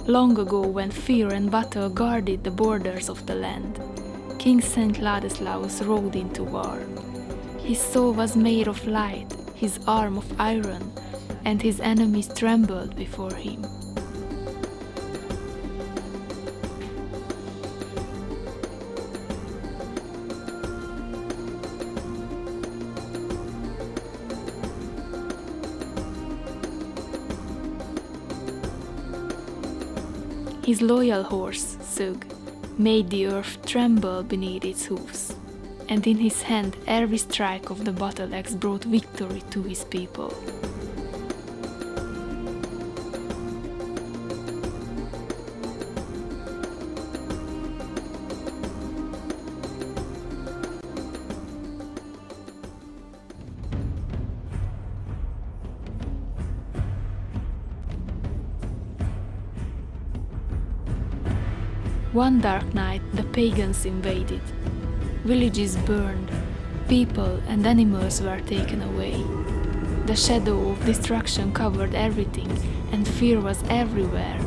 Long ago, when fear and battle guarded the borders of the land, King Saint Ladislaus rode into war. His soul was made of light, his arm of iron, and his enemies trembled before him. His loyal horse, Szög, made the earth tremble beneath its hoofs, and in his hand every strike of the battle axe brought victory to his people. One dark night the pagans invaded. Villages burned, people and animals were taken away. The shadow of destruction covered everything, and fear was everywhere.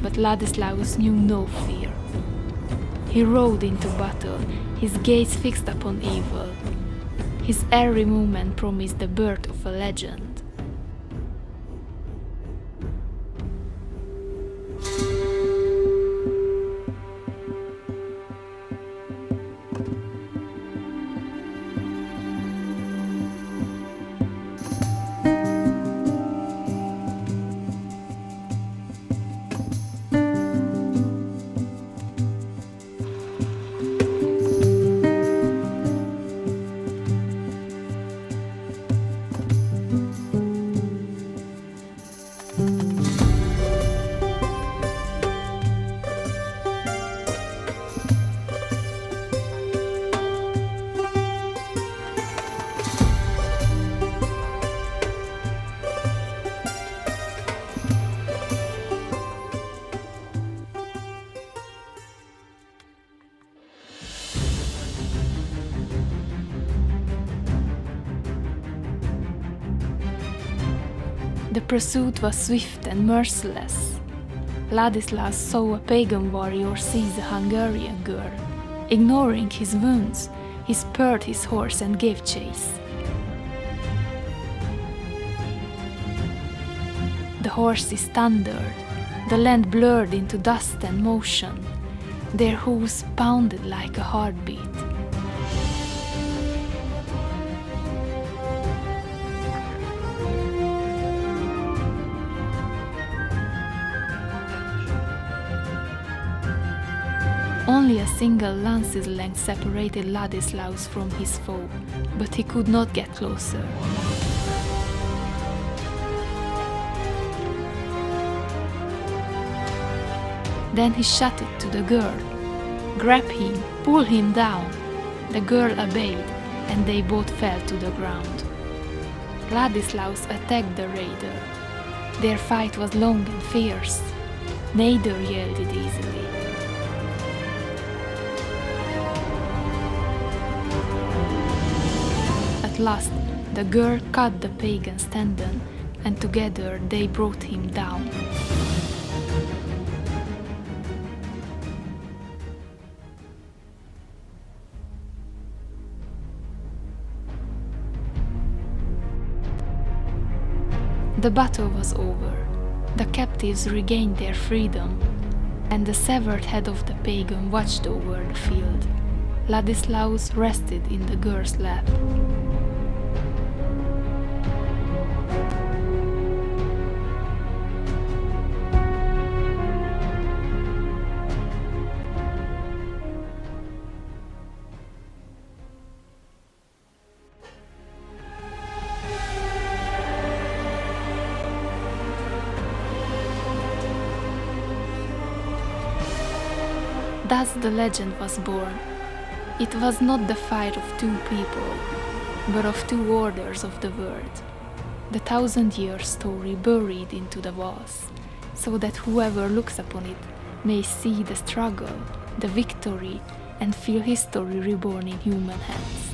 But Ladislaus knew no fear. He rode into battle, his gaze fixed upon evil. His every movement promised the birth of a legend. The pursuit was swift and merciless. Ladislaus saw a pagan warrior seize a Hungarian girl. Ignoring his wounds, he spurred his horse and gave chase. The horses thundered, the land blurred into dust and motion. Their hooves pounded like a heartbeat. Only a single lance's length separated Ladislaus from his foe, but he could not get closer. Then he shouted to the girl, "Grab him, pull him down." The girl obeyed, and they both fell to the ground. Ladislaus attacked the raider. Their fight was long and fierce. Neither yielded easily. At last, the girl cut the pagan's tendon, and together they brought him down. The battle was over. The captives regained their freedom, and the severed head of the pagan watched over the field. Ladislaus rested in the girl's lap. Thus the legend was born. It was not the fight of two people, but of two orders of the world. The 1,000-year story buried into the walls, so that whoever looks upon it may see the struggle, the victory, and feel history reborn in human hands.